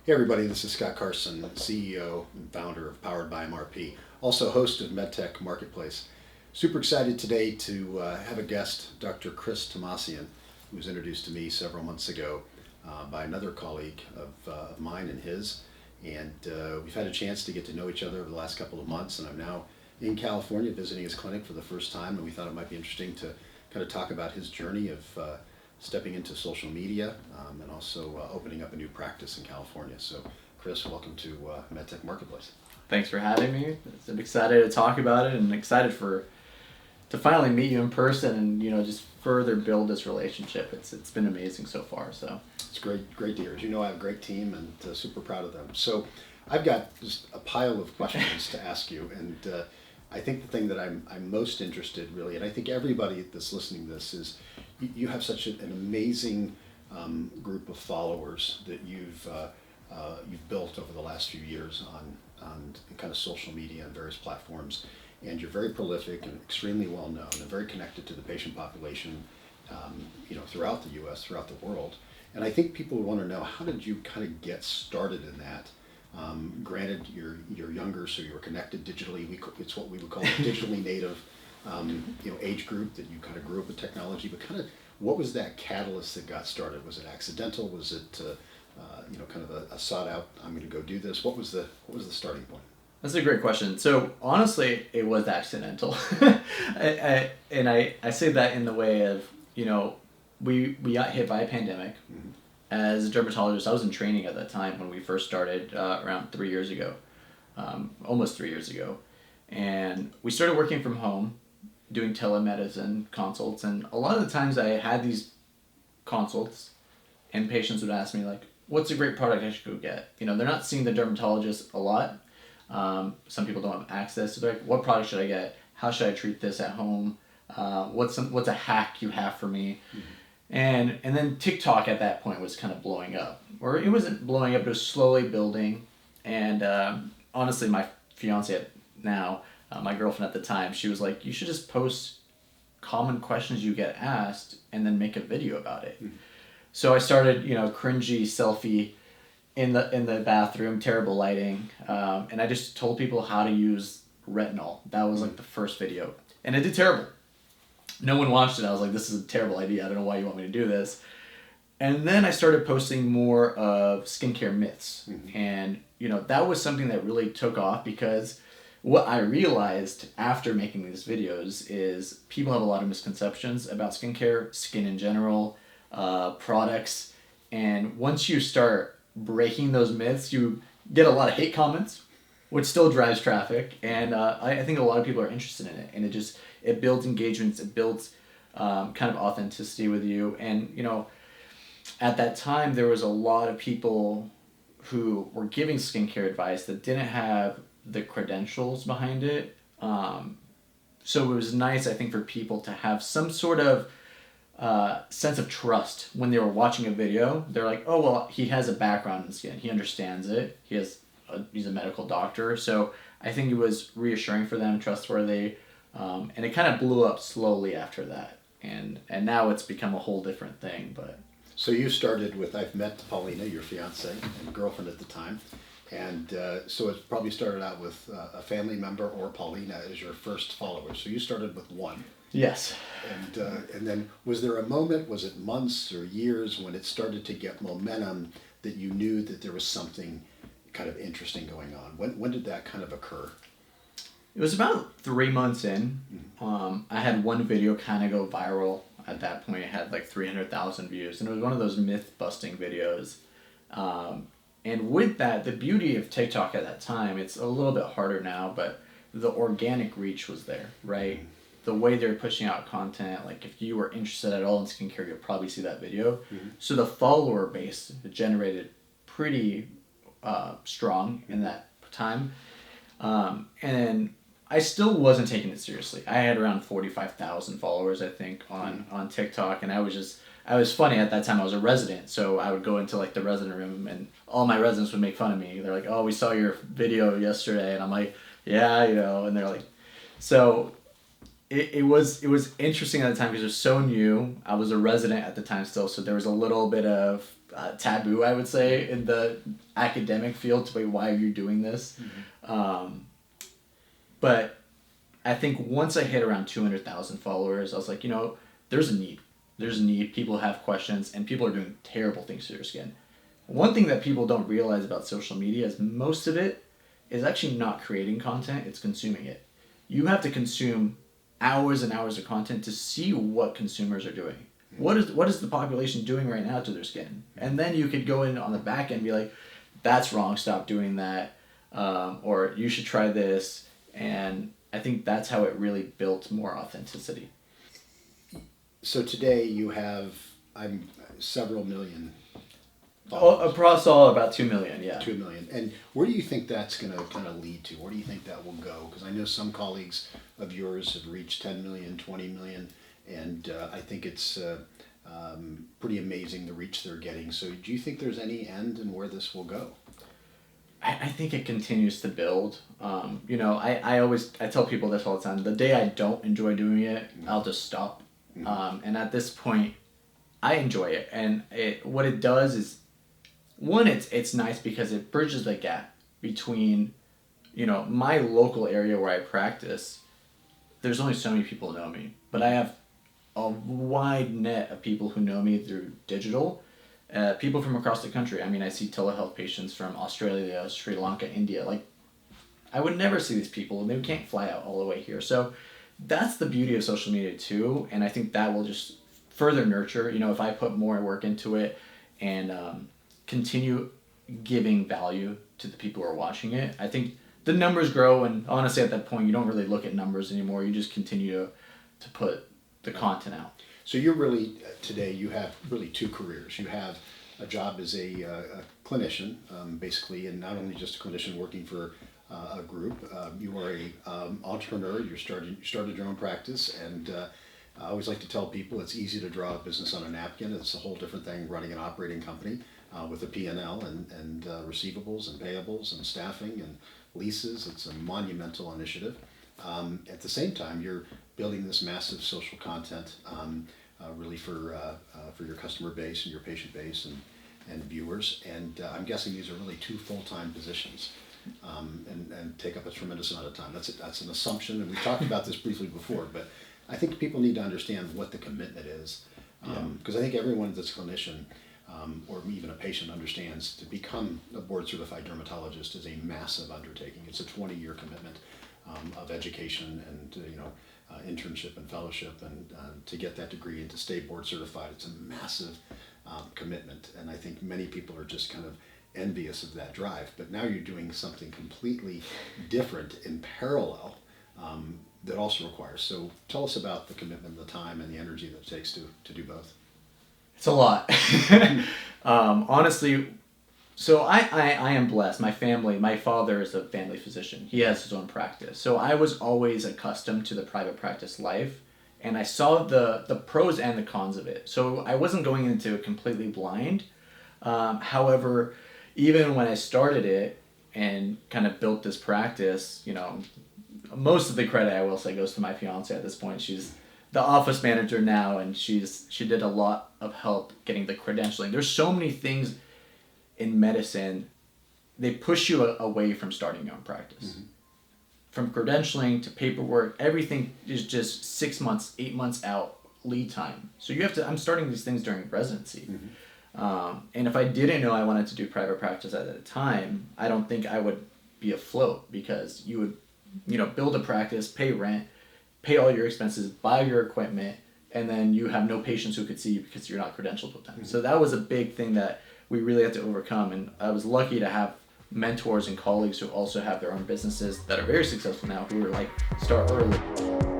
Hey everybody, this is Scott Carson, CEO and founder of Powered by MRP, also host of MedTech Marketplace. Super excited today to have a guest, Dr. Chris Tomassian, who was introduced to me several months ago by another colleague of mine and his. And we've had a chance to get to know each other over the last couple of months, and I'm now in California visiting his clinic for the first time, and we thought it might be interesting to kind of talk about his journey of stepping into social media and also opening up a new practice in California. So, Chris, welcome to MedTech Marketplace. Thanks for having me. I'm excited to talk about it and excited to finally meet you in person and just further build this relationship. It's been amazing so far. So it's great to hear. As you know, I have a great team and super proud of them. So I've got just a pile of questions to ask you, and I think the thing that I'm most interested really, and I think everybody that's listening to this is, you have such an amazing group of followers that you've built over the last few years on kind of social media and various platforms, and you're very prolific and extremely well known and very connected to the patient population, throughout the U.S., throughout the world. And I think people want to know, how did you kind of get started in that? Granted, you're younger, so you were connected digitally. It's what we would call a digitally native age group that you kind of grew up with technology, but kind of what was that catalyst that got started? Was it accidental? Was it kind of a sought out, I'm going to go do this? What was the starting point? that's a great question. So honestly, it was accidental. I say that in the way of, we got hit by a pandemic. Mm-hmm. As a dermatologist, I was in training at that time when we first started around 3 years ago, almost 3 years ago. And we started working from home, doing telemedicine consults. And a lot of the times I had these consults and patients would ask me, like, what's a great product I should go get? They're not seeing the dermatologist a lot. Some people don't have access. So they're like, what product should I get? How should I treat this at home? What's a hack you have for me? Mm-hmm. And then TikTok at that point was kind of blowing up. Or it wasn't blowing up, it was slowly building. And honestly, my fiance now, my girlfriend at the time, she was like, you should just post common questions you get asked and then make a video about it. Mm-hmm. So I started, cringy selfie in the bathroom, terrible lighting. And I just told people how to use retinol. That was like the first video. And it did terrible. No one watched it. I was like, this is a terrible idea. I don't know why you want me to do this. And then I started posting more of skincare myths. Mm-hmm. And, that was something that really took off, because what I realized after making these videos is people have a lot of misconceptions about skincare, skin in general, products. And once you start breaking those myths, you get a lot of hate comments, which still drives traffic. And I think a lot of people are interested in it. And it builds engagements, it builds kind of authenticity with you. And, at that time, there was a lot of people who were giving skincare advice that didn't have the credentials behind it. So it was nice, I think, for people to have some sort of sense of trust when they were watching a video. They're like, oh, well, he has a background in skin. He understands it. He's a medical doctor. So I think it was reassuring for them, trustworthy. And it kind of blew up slowly after that. And now it's become a whole different thing. But so you started with, I've met Paulina, your fiance and girlfriend at the time. And so it probably started out with a family member or Paulina as your first follower. So you started with one. Yes. And then was there a moment, was it months or years, when it started to get momentum that you knew that there was something kind of interesting going on? When did that kind of occur? It was about 3 months in. Mm-hmm. I had one video kind of go viral. At that point, it had like 300,000 views. And it was one of those myth-busting videos. And with that, the beauty of TikTok at that time, it's a little bit harder now, but the organic reach was there, right? Mm-hmm. The way they're pushing out content, like if you were interested at all in skincare, you'll probably see that video. Mm-hmm. So the follower base generated pretty strong in that time. And I still wasn't taking it seriously. I had around 45,000 followers, I think, on TikTok. And I was funny at that time. I was a resident. So I would go into like the resident room and all my residents would make fun of me. They're like, oh, we saw your video yesterday. And I'm like, yeah, and they're like, so it was interesting at the time because it was so new. I was a resident at the time still, so there was a little bit of taboo, I would say, in the academic field to be, why are you doing this? But I think once I hit around 200,000 followers, I was like, there's a need. There's a need. People have questions, and people are doing terrible things to their skin. One thing that people don't realize about social media is most of it is actually not creating content, it's consuming it. You have to consume hours and hours of content to see what consumers are doing. What is the population doing right now to their skin? And then you could go in on the back end and be like, that's wrong, stop doing that, or you should try this. And I think that's how it really built more authenticity. So today you have several million followers. Across all, about 2 million, yeah. 2 million. And where do you think that's going to kind of lead to? Where do you think that will go? Because I know some colleagues of yours have reached 10 million, 20 million, and I think it's pretty amazing the reach they're getting. So do you think there's any end in where this will go? I think it continues to build. I tell people this all the time. The day I don't enjoy doing it, I'll just stop. And at this point, I enjoy it. And what it does is, one, it's nice because it bridges the gap between, my local area where I practice. There's only so many people who know me, but I have a wide net of people who know me through digital. People from across the country. I mean, I see telehealth patients from Australia, Sri Lanka, India. Like, I would never see these people, and they can't fly out all the way here. So that's the beauty of social media too, and I think that will just further nurture. If I put more work into it and continue giving value to the people who are watching it, I think the numbers grow, and honestly at that point you don't really look at numbers anymore. You just continue to put the content out. So you're really, today you have really two careers. You have a job as a clinician, basically, and not only just a clinician working for a group. You are a entrepreneur. You started your own practice, and I always like to tell people it's easy to draw a business on a napkin. It's a whole different thing running an operating company with a P&L and receivables and payables and staffing and leases. It's a monumental initiative. At the same time, you're building this massive social content really for your customer base and your patient base and viewers. And I'm guessing these are really two full-time positions. And take up a tremendous amount of time. That's an assumption, and we talked about this briefly before, but I think people need to understand what the commitment is, because I think everyone that's a clinician or even a patient understands to become a board-certified dermatologist is a massive undertaking. It's a 20-year commitment of education and internship and fellowship, and to get that degree and to stay board-certified, it's a massive commitment, and I think many people are just kind of envious of that drive. But now you're doing something completely different in parallel that also requires. So tell us about the commitment, the time, and the energy that it takes to do both. It's a lot. Honestly, so I am blessed. My father is a family physician. He has his own practice. So I was always accustomed to the private practice life, and I saw the pros and the cons of it. So I wasn't going into it completely blind. However, even when I started it and kind of built this practice, most of the credit, I will say, goes to my fiance at this point. She's the office manager now, and she did a lot of help getting the credentialing. There's so many things in medicine, they push you away from starting your own practice. Mm-hmm. From credentialing to paperwork, everything is just 6 months, 8 months out lead time. So I'm starting these things during residency. Mm-hmm. And if I didn't know I wanted to do private practice at the time, I don't think I would be afloat, because you would, build a practice, pay rent, pay all your expenses, buy your equipment, and then you have no patients who could see you because you're not credentialed with them. Mm-hmm. So that was a big thing that we really had to overcome. And I was lucky to have mentors and colleagues who also have their own businesses that are very successful now, who were like, start early.